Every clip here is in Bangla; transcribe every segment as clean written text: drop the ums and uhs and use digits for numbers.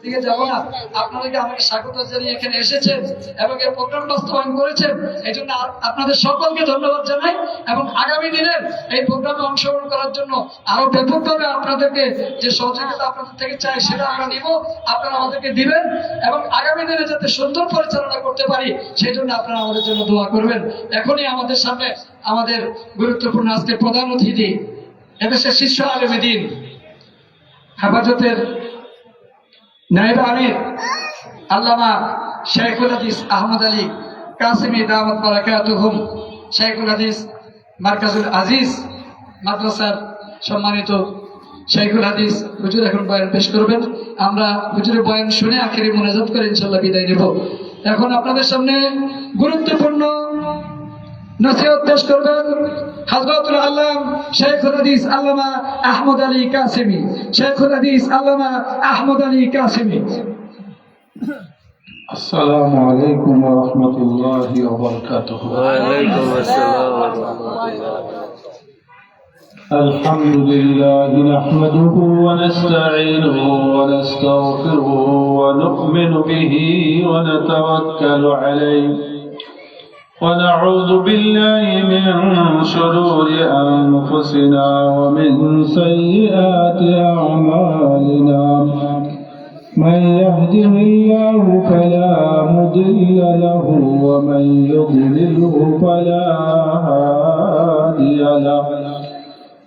দিকে যাব না। আপনাদেরকে আমাকে স্বাগত জানিয়ে এখানে এসেছেন এবং এই প্রোগ্রাম বাস্তবায়ন করেছেন, এই জন্য আপনাদের সকলকে ধন্যবাদ জানাই। এবং আগামী দিনের এই প্রোগ্রামে অংশগ্রহণ করার জন্য আরো ব্যাপকভাবে আপনাদেরকে যে সহযোগিতা আপনাদের থেকে চাই সেটা আমরা নিব, আপনারা আমাদেরকে দিবেন এবং আগামী দিনে যাতে সুন্দর পরিচালনা করতে পারি সেই জন্য আপনারা আমাদের জন্য দোয়া করবেন। এখনই আমাদের সামনে আমাদের গুরুত্বপূর্ণ আজকে প্রধান অতিথি এদেশের শীর্ষ আলেমে দ্বীন হেফাজতের নায়েব আমির আল্লামা শেখুল হাদিস আহমদ আলী কাসেমি দাওয়াত বারাকাতুহুম, শেখুল হাদিস মার্কাজুল আজিজ মাদ্রাসার সম্মানিত শেখুল হাদিস হুজুর এখন বয়ান পেশ করবেন। আমরা হুজুরের বয়ান শুনে আখেরি মোনাজাত করে ইনশাআল্লাহ বিদায় নেব। এখন আপনাদের সামনে গুরুত্বপূর্ণ নসিহত পেশ করবেন হযরতুল আল্লাম শেখুল হাদিস আল্লামা আহমদ আলী কাসেমি। শেখুল হাদিস আল্লামা আহমদ আলী কাসেমি। আসসালামু আলাইকুম ওয়া রাহমাতুল্লাহি ওয়া বারাকাতুহু। ওয়া আলাইকুম আসসালাম ওয়া রাহমাতুল্লাহ। আলহামদুলিল্লাহি নাহমাদুহু ওয়া নাস্তাঈনুহু ওয়া নাস্তাগফিরুহু ওয়া নু'মিনু বিহি ওয়া নাতাওয়াক্কালু আলাইহি ওয়া নাউযু বিল্লাহি মিন শুরুরি আনফুসিনা ওয়া মিন সাইয়্যাতি আ'মালিনা। من يهده الله فلا مضل له ومن يضلله فلا هادي له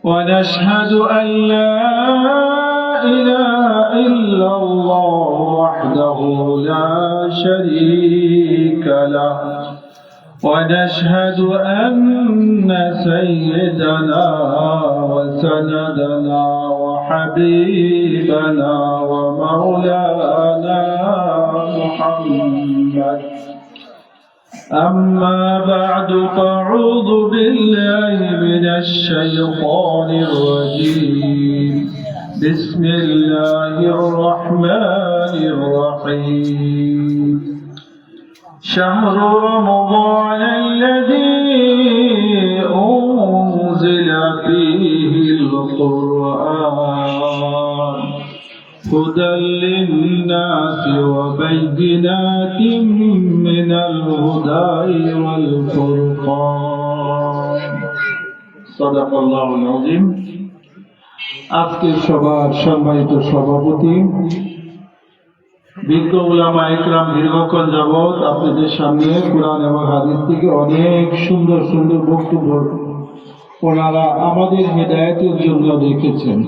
ونشهد أن لا إله إلا الله وحده لا شريك له ونشهد أن سيدنا وسندنا وحبيبنا ومولانا محمد. أما بعد فأعوذ بالله من الشيطان الرجيم. بسم الله الرحمن الرحيم. شهر رمضان الذي أنزل فيه القرآن هدى للناس وبينات من الهدى والفرقان. صدق الله العظيم. আজকের সভার সম্মানিত সভাপতি, বিজ্ঞ উলামা ইকরাম দীর্ঘক্ষণ যাবৎ আপনাদের সামনে কুরআন এবং হাদিস থেকে অনেক সুন্দর সুন্দর বক্তব্য ওনারা আমাদের হেদায়েতের জন্য রেখেছেন।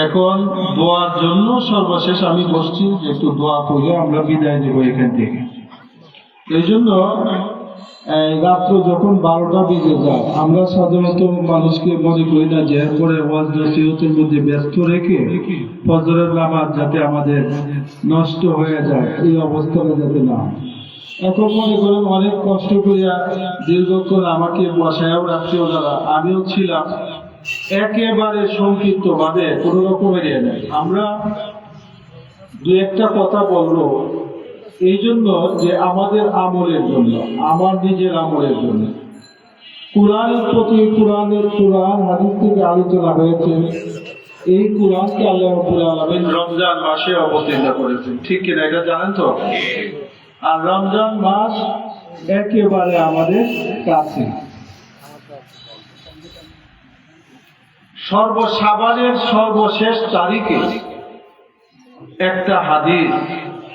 এখন দোয়ার জন্য সর্বশেষ আমি বসছি, একটু দোয়া করে আমরা বিদায় নেব এখান থেকে। এই জন্য রাত্র যখন 12টা বেজে যায়, আমরা সাধারণত মানুষকে মনে করি না যে এরপরে ওয়াজ নসিহতের মধ্যে ব্যস্ত রেখে ফজরের নামাজ যাতে আমাদের নষ্ট হয়ে যায়, এই অবস্থাটা যাতে না। এখন মনে করেন অনেক কষ্ট করিয়া দীর্ঘক্ষণ আমাকে বসায়ও রাখছে ওনারা, আমিও ছিলাম, একেবারে সংক্ষিপ্ত ভাবে কোনো রকমের নেই। আমরা দু একটা কথা বলবো এই জন্য যে আমাদের আমলের জন্য, আমার নিজের আমলের জন্য। কুরআনের প্রতি কোরআন হাদিস থেকে আলোচনা হয়েছে। এই কোরআনকে আল্লাহ রাব্বুল আলামিন রমজান মাসে অবতীর্ণ করেছেন, ঠিক কিনা এটা জানেন তো? আর রমজান মাস একেবারে আমাদের কাছে। শাবানের সর্বশেষ তারিখে একটা হাদিস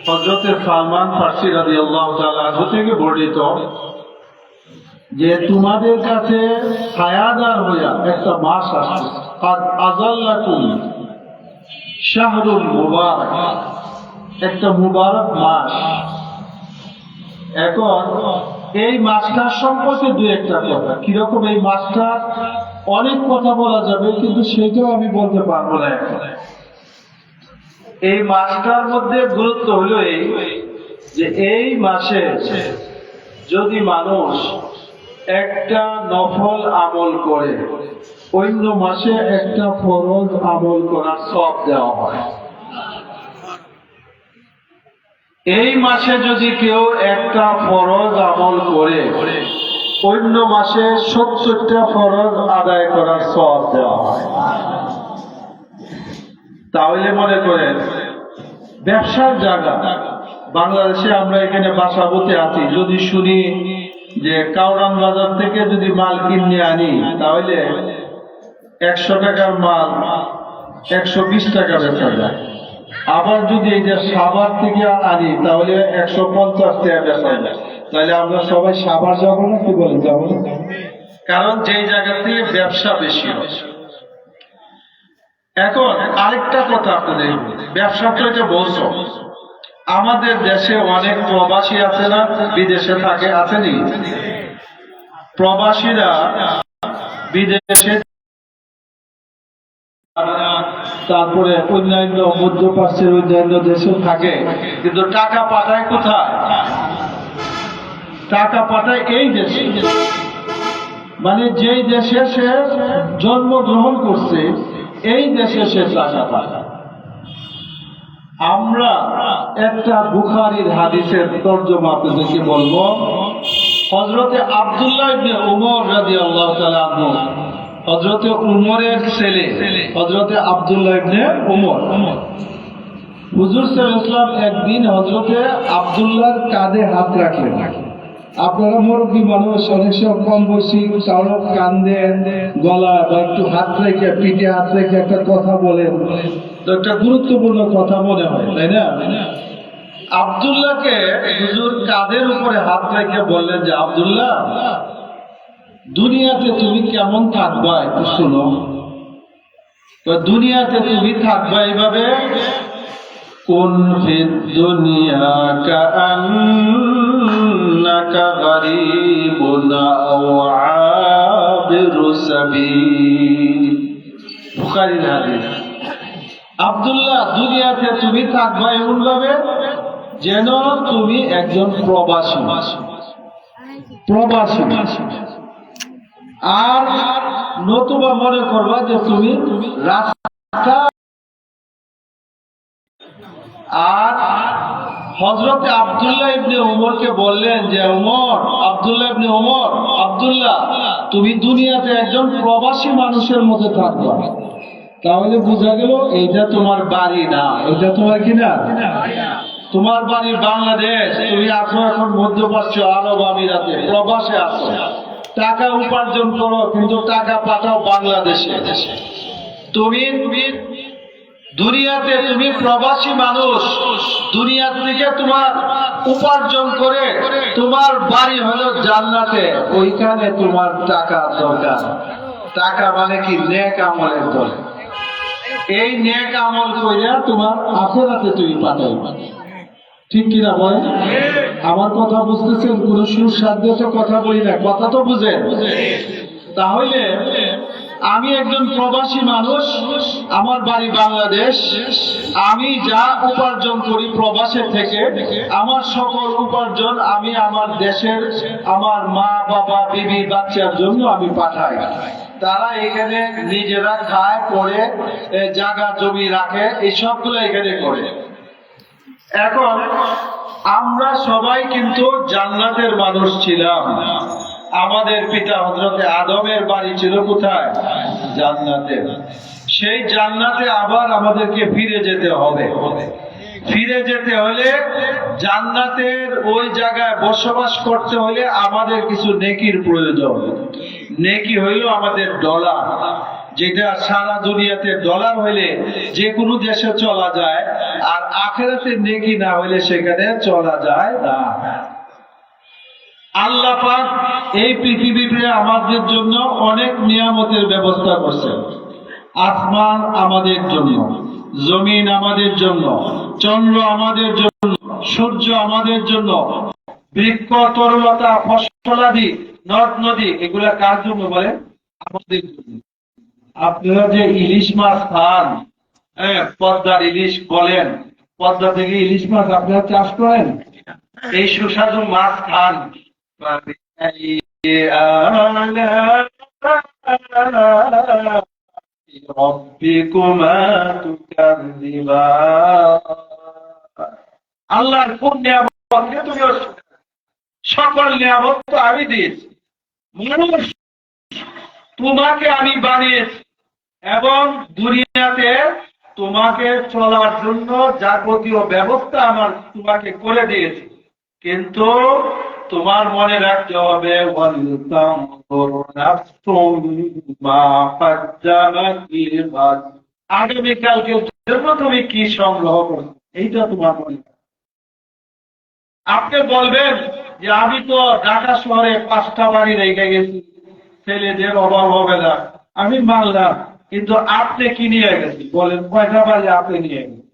হযরতে সালমান ফারসি রাদিয়াল্লাহু তাআলা আনহু থেকে বর্ণিত যে তোমাদের কাছে ছায়াদার হইয়া একটা মাস আসছে, কাদ আযাল্লাকুম শাহরুল মুবারাক, একটা মুবারক মাস। এখন এই মাসটার সম্পর্কে দু একটা কথা, কিরকম এই মাসটা, অনেক কথা বলা যাবে কিন্তু সেটাও আমি বলতে পারবো না এখন। এই মাসটার মধ্যে গুরুত্ব হলো এই যে এই মাসে যদি মানুষ একটা নফল আমল করে অন্য মাসে একটা ফরজ আমল করার সওয়াব দেওয়া হয়। এই মাসে যদি কেউ একটা ফরজ আমল করে অন্য মাসে 70টা ফরজ আদায় করার সওয়াব দেওয়া হয়। তাহলে মনে করেন ব্যবসার জায়গা। বাংলাদেশে আমরা এখানে বাসাবোতে আছি, যদি শুনি যে কাউরান বাজার থেকে যদি মাল কিনে আনি তাহলে 100 টাকার মাল 120 টাকা বেচা যায়। আবার যদি এই যে সাভার থেকে আনি তাহলে 150 টাকা বেচা যায়। তাহলে আমরা সবাই সাভার যাবো না, কি বলেন যাবো না? কারণ যেই জায়গা থেকে ব্যবসা বেশি হয়। এখন আরেকটা কথা আপনাদের, ব্যবসা তো এটা বলছো, আমাদের দেশে অনেক প্রবাসী আছে না, বিদেশে থাকে, আছেনি? প্রবাসীরা বিদেশে, তারপরে অন্যান্য মধ্যপ্রাচ্যের অন্যান্য দেশে থাকে, কিন্তু টাকা পাঠায় কোথায়? টাকা পাঠায় এই দেশে, মানে যেই দেশে সে জন্মগ্রহণ করছে এই দেশে সে টাকা পাঠায়। আমরা একটা বুখারীর হাদিসের তরজমা আপনাদেরকে বলবো। হযরতে আব্দুল্লাহ ইবনে উমর রাদিয়াল্লাহু তাআলা আনহু, হযরতে উমরের ছেলে হযরতে আব্দুল্লাহ ইবনে উমর, হুজুর সাল্লাল্লাহু আলাইহি ওয়াসাল্লাম একদিন হযরতে আব্দুল্লাহর কাঁধে হাত রাখলেন। আপনারা মুরব্বী মানুষ, অনেক সময় কম বয়সী কারো কান্দে গলা বা একটু হাত রেখে, পিঠে হাত রেখে একটা কথা বলেন, তো একটা গুরুত্বপূর্ণ কথা মনে হয়, তাই না? আব্দুল্লাহকে হুজুর কাঁধের উপরে হাত রেখে বললেন যে, আব্দুল্লাহ, দুনিয়াতে তুমি কেমন থাকবা একটু শোনো। তো দুনিয়াতে তুমি থাকবা এইভাবে, কুন ফিদ দুনিয়া কাআন্নাকা গরীবুন আও আবিরু সাবিল। বুখারীর হাদিস। আব্দুল্লাহ, দুনিয়াতে তুমি থাকবা এমন ভাবে যেন তুমি একজন প্রবাসী, আর নতুবা মনে করবা যে তুমি রাস্তা। আর হযরতে আব্দুল্লাহ ইবনে উমরকে বললেন যে, উমর, আব্দুল্লাহ ইবনে উমর, আব্দুল্লাহ, তুমি দুনিয়াতে একজন প্রবাসী মানুষের মধ্যে থাকবা। তাহলে বোঝা গেল এইটা তোমার বাড়ি না, এটা তোমার কি না? তোমার বাড়ি বাংলাদেশ, তুমি আছো এখন মধ্যপ্রাচ্য, আরব আমিরাতে, প্রবাসে আছো, টাকা উপার্জন করো, কিন্তু টাকা পাঠাও বাংলাদেশে। তুমি দুনিয়াতে তুমি প্রবাসী মানুষ, দুনিয়া থেকে তোমার উপার্জন করে তোমার বাড়ি হলো জান্নাতে, ওইখানে তোমার টাকা দরকার। টাকা মানে কি? নেক আমলের দল। এই নেক আমল কইরা তোমার আখিরাতে তুমি পাঠাইবা। ঠিক কিনা বলেন? আমার কথা বুঝতেছেন? কোন সুস্বাদ্য তো কথা বলি না, কথা তো বুঝেন। তাহলে আমি একজন প্রবাসী মানুষ, আমার বাড়ি বাংলাদেশ, আমি যা উপার্জন করি প্রবাসের থেকে, আমার সকল উপার্জন আমি আমার দেশের, আমার মা বাবা বিবি বাচ্চার জন্য আমি পাঠাই। তারা এখানে নিজেরা খায়, পরে জায়গা জমি রাখে, এই সবগুলো এখানে করে। এখন আমরা সবাই কিন্তু জান্নাতের মানুষ ছিলাম। আমাদের পিতা হযরতে আদমের বাড়ি ছিল কোথায়? জান্নাতে। সেই জান্নাতে আবার আমাদেরকে ফিরে যেতে হবে। ফিরে যেতে হলে, জান্নাতের ওই জায়গায় বসবাস করতে হলে আমাদের কিছু নেকির প্রয়োজন। নেকি হইল আমাদের ডলার, যেটা সারা দুনিয়াতে ডলার হইলে যে কোনো দেশে চলা যায়, আর আখিরাতে নেকি না হইলে সেখানে চলা যায় না। আল্লাহ পাক এই পৃথিবীতে আমাদের জন্য অনেক নিয়ামতের ব্যবস্থা করছেন। আসমান আমাদের জন্য, জমিন আমাদের জন্য, চন্দ্র আমাদের জন্য, সূর্য আমাদের জন্য, বৃক্ষ, তরুলতা, ফসলাদি, নদ নদী, এগুলা কার জন্য বলে? আমাদের জন্য। আপনারা যে ইলিশ মাছ খান, পদ্মার ইলিশ বলেন, পদ্মা থেকে ইলিশ মাছ আপনারা চাষ করেন, এই সুস্বাদু মাছ খান, আল্লাহর কোন নিয়ামত তুমি? সকল নিয়ামত তো আমি দিয়েছি। মানুষ তোমাকে আমি বানিয়েছি এবং দুনিয়াতে তোমাকে চলার জন্য যাবতীয় ব্যবস্থা আমার তোমাকে করে দিয়েছি, কিন্তু তোমার মনে রাখতে হবে আগামীকালকের জন্য তুমি কি সংগ্রহ করো, এইটা তোমার মনে রাখবে। আপনি বলবেন যে আমি তো ঢাকা শহরে 5টা বাড়ি রেখে গেছি, ছেলেদের অভাব হবে না, আমি মানলাম, কিন্তু আপনি কি নিয়ে গেছেন বলেন? কয়টা বাড়ি আপনি নিয়ে গেছেন?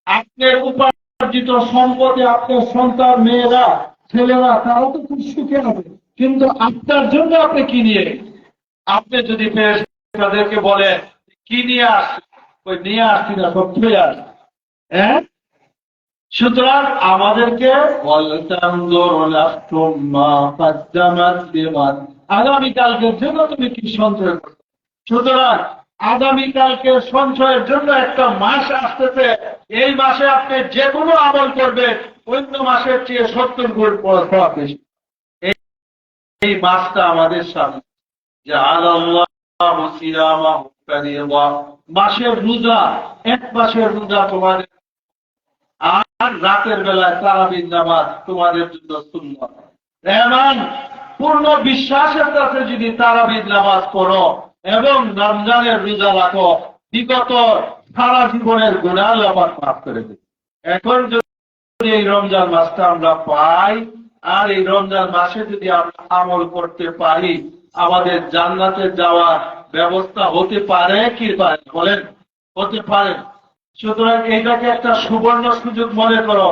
আপনার উপার্জিত সম্পদে আপনার সন্তান, মেয়েরা, ছেলেরা তারা তো খুব সুখে হবে, কিন্তু আপনার জন্য আপনি কি নিয়ে গেছেন? আপনি যদি তাদেরকে বলেন কি নিয়ে আসছেন, ওই নিয়ে আসছি না, সব তুলে আসছে। হ্যাঁ, সুতরাং আমাদেরকে আগামীকালকের জন্য তুমি কি সঞ্চয় করছো। সুতরাং আগামীকালকে সঞ্চয়ের জন্য একটা মাস আসতেছে, এই মাসে আপনি যে কোনো আমল করবেন অন্য মাসের চেয়ে 70 গুণ ফল বেশি। এই মাসটা আমাদের সামনে, যে মাসের রোজা, এক মাসের রোজা তোমাদের, আর রাতের বেলায় তারাবির নামাজ তোমাদের জন্য সুন্নাত। এমন পূর্ণ বিশ্বাসের সাথে যদি তারাবির নামাজ পড়ো এবং রমজানের রোজা রাখো, বিগত সারা জীবনের গুনাহ আল্লাহ পাক মাফ করে দেবে। এখন যদি এই রমজান মাসটা আমরা পাই, আর এই রমজান মাসে যদি আমরা আমল করতে পারি, আমাদের জান্নাতে যাওয়ার ব্যবস্থা হতে পারে কি পারে বলেন? হতে পারে। সুতরাং এইটাকে একটা সুবর্ণ সুযোগ মনে করো।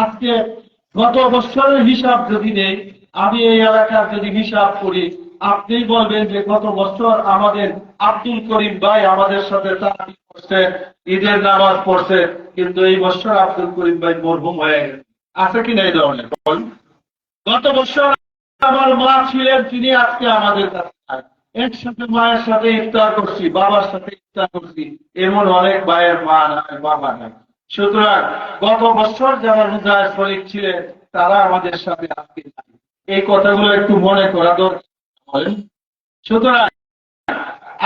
আজকে গত বছরের হিসাব যদি নেই, আমি এই এলাকার যদি হিসাব করি, আপনি বলবেন যে গত বছর আমাদের আব্দুল করিম ভাই আমাদের সাথে তারাবি পড়ছে, ঈদের নামাজ পড়ছে, কিন্তু এই বছর আব্দুল করিম ভাই মরহুম হয়ে গেছে। আছে কিনা এই ধরনের? গত বছর আমার মা ছিলেন, তিনি আজকে আমাদের কাছে নাই। একসাথে মায়ের সাথে ইফতার করছি, বাবার সাথে ইফতার করছি, এমন অনেক ভাইয়ের মা নাই, বাবা নাই। সুতরাং গত বছর যারা রোজায় শরীক ছিলেন তারা আমাদের সাথে আজকে নাই। এই কথাগুলো একটু মনে করা দরকার বলেন। সুতরাং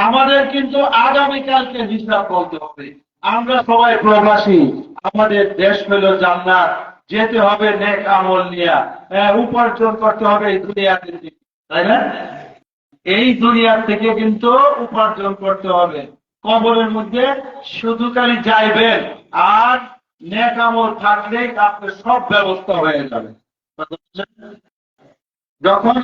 আমাদের কিন্তু আগামীকালকে হিসাব বলতে হবে। আমরা সবাই প্রবাসী, আমাদের দেশ হলো জান্নাত, যেতে হবে নেক আমল নিয়ে, উপার্জন করতে হবে এই দুনিয়াতে, তাই না? এই দুনিয়া থেকে কিন্তু উপার্জন করতে হবে। কবরের মধ্যে শুধু খালি যাইবেন আর নেক আমল থাকলেই আপনার সব ব্যবস্থা হয়ে যাবে। যখন